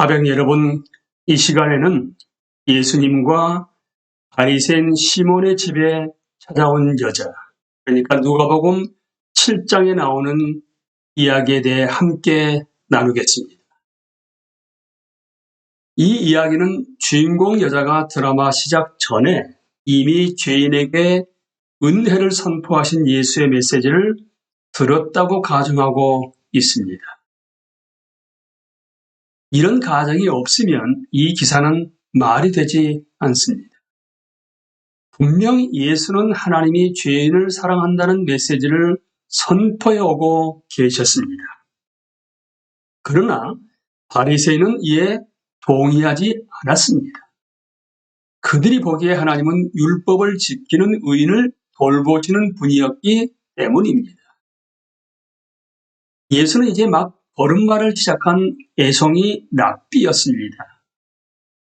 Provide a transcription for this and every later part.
하백 여러분, 이 시간에는 예수님과 바리새인 시몬의 집에 찾아온 여자, 그러니까 누가복음 7장에 나오는 이야기에 대해 함께 나누겠습니다. 이 이야기는 주인공 여자가 드라마 시작 전에 이미 죄인에게 은혜를 선포하신 예수의 메시지를 들었다고 가정하고 있습니다. 이런 가정이 없으면 이 기사는 말이 되지 않습니다. 분명히 예수는 하나님이 죄인을 사랑한다는 메시지를 선포해 오고 계셨습니다. 그러나 바리새인은 이에 동의하지 않았습니다. 그들이 보기에 하나님은 율법을 지키는 의인을 돌보시는 분이었기 때문입니다. 예수는 이제 막 걸음마를 시작한 애송이 랍비였습니다.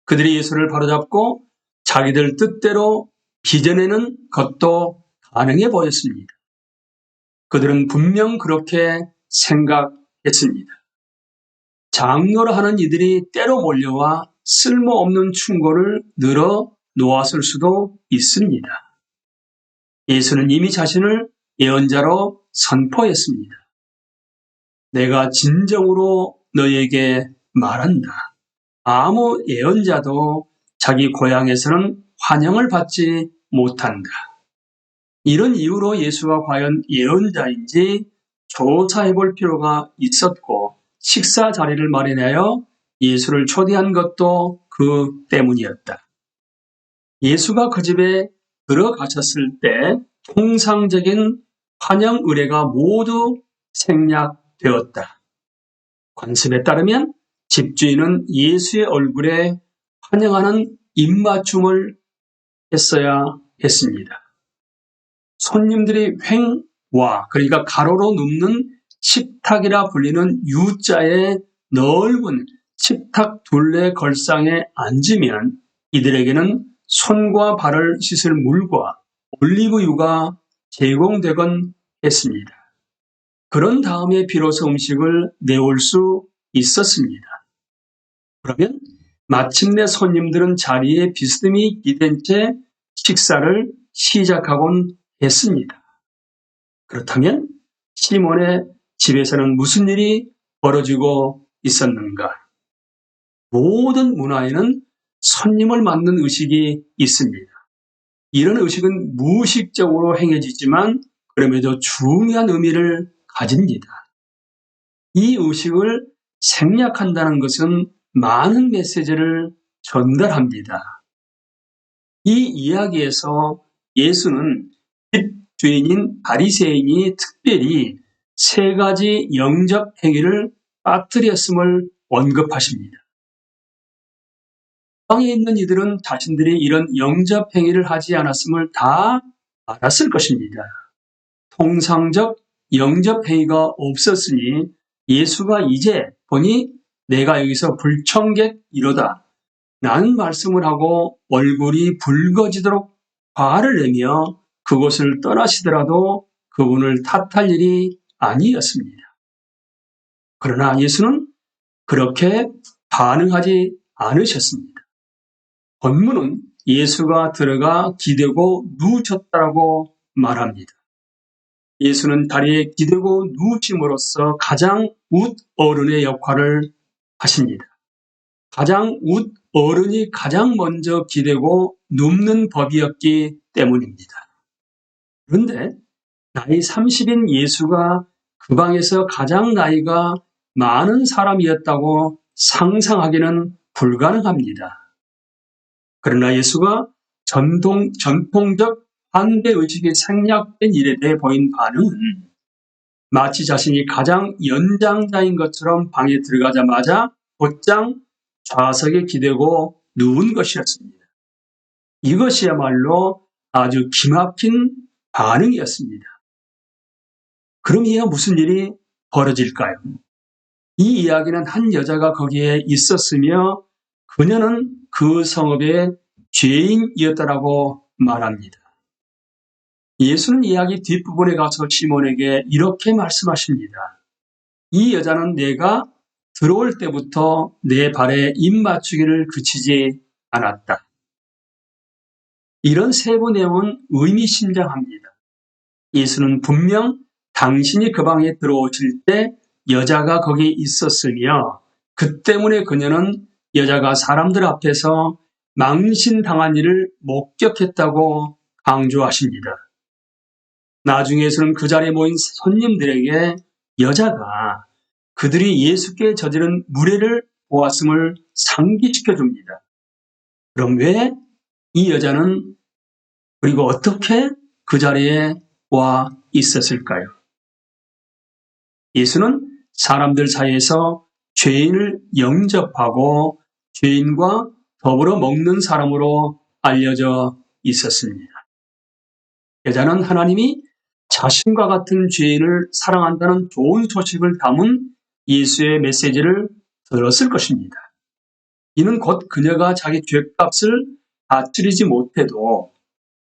그들이 예수를 바로잡고 자기들 뜻대로 빚어내는 것도 가능해 보였습니다. 그들은 분명 그렇게 생각했습니다. 장로라 하는 이들이 때로 몰려와 쓸모없는 충고를 늘어 놓았을 수도 있습니다. 예수는 이미 자신을 예언자로 선포했습니다. 내가 진정으로 너에게 말한다. 아무 예언자도 자기 고향에서는 환영을 받지 못한다. 이런 이유로 예수가 과연 예언자인지 조사해 볼 필요가 있었고 식사 자리를 마련하여 예수를 초대한 것도 그 때문이었다. 예수가 그 집에 들어가셨을 때 통상적인 환영 의례가 모두 생략되었다. 관습에 따르면 집주인은 예수의 얼굴에 환영하는 입맞춤을 했어야 했습니다. 손님들이 횡와, 그러니까 가로로 눕는 식탁이라 불리는 U자의 넓은 식탁 둘레 걸상에 앉으면 이들에게는 손과 발을 씻을 물과 올리브유가 제공되곤 했습니다. 그런 다음에 비로소 음식을 내올 수 있었습니다. 그러면 마침내 손님들은 자리에 비스듬히 기댄 채 식사를 시작하곤 했습니다. 그렇다면 시몬의 집에서는 무슨 일이 벌어지고 있었는가? 모든 문화에는 손님을 맞는 의식이 있습니다. 이런 의식은 무의식적으로 행해지지만 그럼에도 중요한 의미를 가집니다. 이 의식을 생략한다는 것은 많은 메시지를 전달합니다. 이 이야기에서 예수는 집주인인 바리새인이 특별히 세 가지 영접 행위를 빠뜨렸음을 언급하십니다. 땅에 있는 이들은 자신들이 이런 영접 행위를 하지 않았음을 다 알았을 것입니다. 통상적 영접 행위가 없었으니 예수가 이제 보니 내가 여기서 불청객이로다 라는 말씀을 하고 얼굴이 붉어지도록 화를 내며 그곳을 떠나시더라도 그분을 탓할 일이 아니었습니다. 그러나 예수는 그렇게 반응하지 않으셨습니다. 본문은 예수가 들어가 기대고 누우셨다고 말합니다. 예수는 다리에 기대고 누우심으로써 가장 웃어른의 역할을 하십니다. 가장 웃어른이 가장 먼저 기대고 눕는 법이었기 때문입니다. 그런데 나이 30인 예수가 그 방에서 가장 나이가 많은 사람이었다고 상상하기는 불가능합니다. 그러나 예수가 전통적 반대의식이 생략된 일에 대해 보인 반응은 마치 자신이 가장 연장자인 것처럼 방에 들어가자마자 곧장 좌석에 기대고 누운 것이었습니다. 이것이야말로 아주 기막힌 반응이었습니다. 그럼 이에 무슨 일이 벌어질까요? 이 이야기는 한 여자가 거기에 있었으며 그녀는 그 성읍의 죄인이었다라고 말합니다. 예수는 이야기 뒷부분에 가서 시몬에게 이렇게 말씀하십니다. 이 여자는 내가 들어올 때부터 내 발에 입 맞추기를 그치지 않았다. 이런 세부 내용은 의미심장합니다. 예수는 분명 당신이 그 방에 들어오실 때 여자가 거기 있었으며 그 때문에 그녀는 여자가 사람들 앞에서 망신당한 일을 목격했다고 강조하십니다. 나중에 예수는 그 자리에 모인 손님들에게 여자가 그들이 예수께 저지른 무례를 보았음을 상기시켜 줍니다. 그럼 왜 이 여자는 그리고 어떻게 그 자리에 와 있었을까요? 예수는 사람들 사이에서 죄인을 영접하고 죄인과 더불어 먹는 사람으로 알려져 있었습니다. 여자는 하나님이 자신과 같은 죄인을 사랑한다는 좋은 소식을 담은 예수의 메시지를 들었을 것입니다. 이는 곧 그녀가 자기 죄값을 바치리지 못해도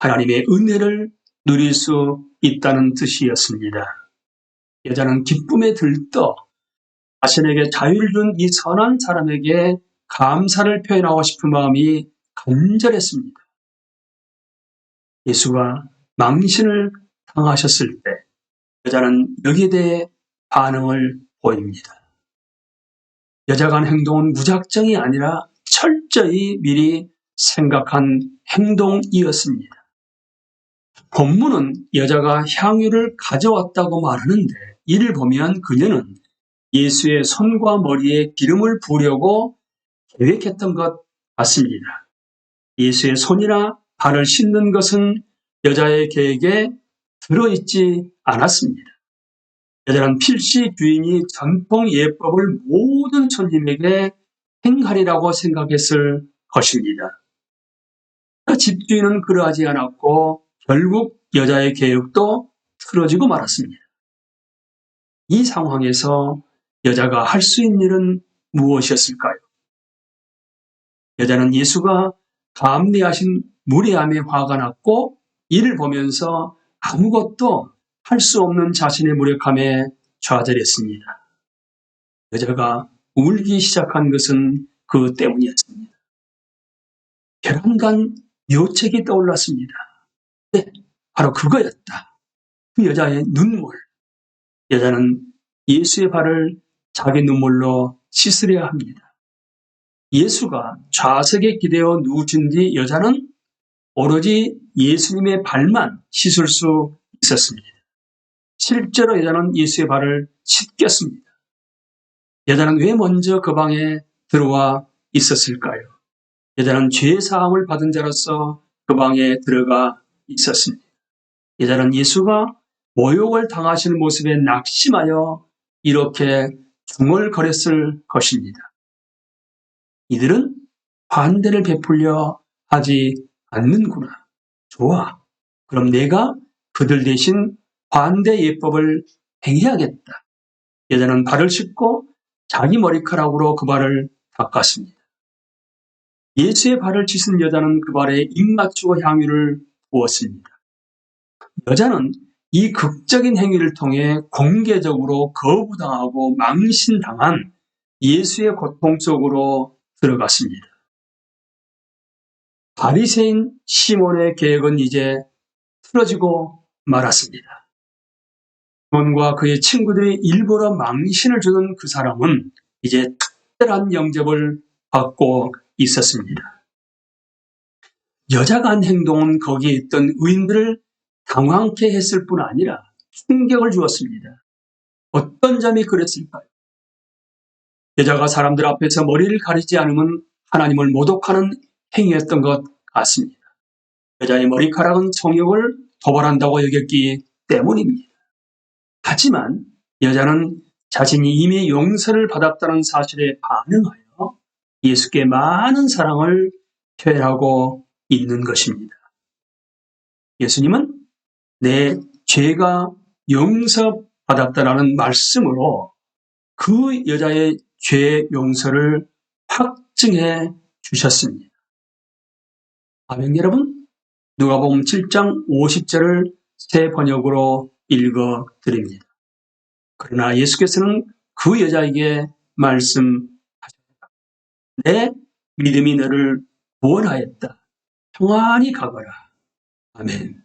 하나님의 은혜를 누릴 수 있다는 뜻이었습니다. 여자는 기쁨에 들떠 자신에게 자유를 준 이 선한 사람에게 감사를 표현하고 싶은 마음이 간절했습니다. 예수가 망신을 당하셨을 때 여자는 여기에 대해 반응을 보입니다. 여자가 한 행동은 무작정이 아니라 철저히 미리 생각한 행동이었습니다. 본문은 여자가 향유를 가져왔다고 말하는데 이를 보면 그녀는 예수의 손과 머리에 기름을 부으려고 계획했던 것 같습니다. 예수의 손이나 발을 씻는 것은 여자의 계획에 들어있지 않았습니다. 여자는 필시 주인이 전통 예법을 모든 손님에게 행하리라고 생각했을 것입니다. 집주인은 그러하지 않았고 결국 여자의 계획도 틀어지고 말았습니다. 이 상황에서 여자가 할 수 있는 일은 무엇이었을까요? 여자는 예수가 감내하신 무례함에 화가 났고 이를 보면서 아무것도 할 수 없는 자신의 무력함에 좌절했습니다. 여자가 울기 시작한 것은 그 때문이었습니다. 벼랑간 묘책이 떠올랐습니다. 네, 바로 그거였다. 그 여자의 눈물. 여자는 예수의 발을 자기 눈물로 씻으려 합니다. 예수가 좌석에 기대어 누우신 뒤 여자는 오로지 예수님의 발만 씻을 수 있었습니다. 실제로 여자는 예수의 발을 씻겼습니다. 여자는 왜 먼저 그 방에 들어와 있었을까요? 여자는 죄사함을 받은 자로서 그 방에 들어가 있었습니다. 여자는 예수가 모욕을 당하시는 모습에 낙심하여 이렇게 중얼거렸을 것입니다. 이들은 반대를 베풀려 하지 않는구나. 좋아. 그럼 내가 그들 대신 반대 예법을 행해야겠다. 여자는 발을 씻고 자기 머리카락으로 그 발을 닦았습니다. 예수의 발을 씻은 여자는 그 발에 입 맞추고 향유를 부었습니다. 여자는 이 극적인 행위를 통해 공개적으로 거부당하고 망신당한 예수의 고통 속으로 들어갔습니다. 바리새인 시몬의 계획은 이제 틀어지고 말았습니다. 시몬과 그의 친구들이 일부러 망신을 주던 그 사람은 이제 특별한 영접을 받고 있었습니다. 여자가 한 행동은 거기에 있던 의인들을 당황케 했을 뿐 아니라 충격을 주었습니다. 어떤 점이 그랬을까요? 여자가 사람들 앞에서 머리를 가리지 않으면 하나님을 모독하는 행위였던 것 같습니다. 여자의 머리카락은 정욕을 도발한다고 여겼기 때문입니다. 하지만 여자는 자신이 이미 용서를 받았다는 사실에 반응하여 예수께 많은 사랑을 표현하고 있는 것입니다. 예수님은 내 죄가 용서받았다라는 말씀으로 그 여자의 죄 용서를 확증해 주셨습니다. 아멘 여러분, 누가복음 7장 50절을 새 번역으로 읽어 드립니다. 그러나 예수께서는 그 여자에게 말씀하셨다. 내 믿음이 너를 구원하였다. 평안히 가거라. 아멘.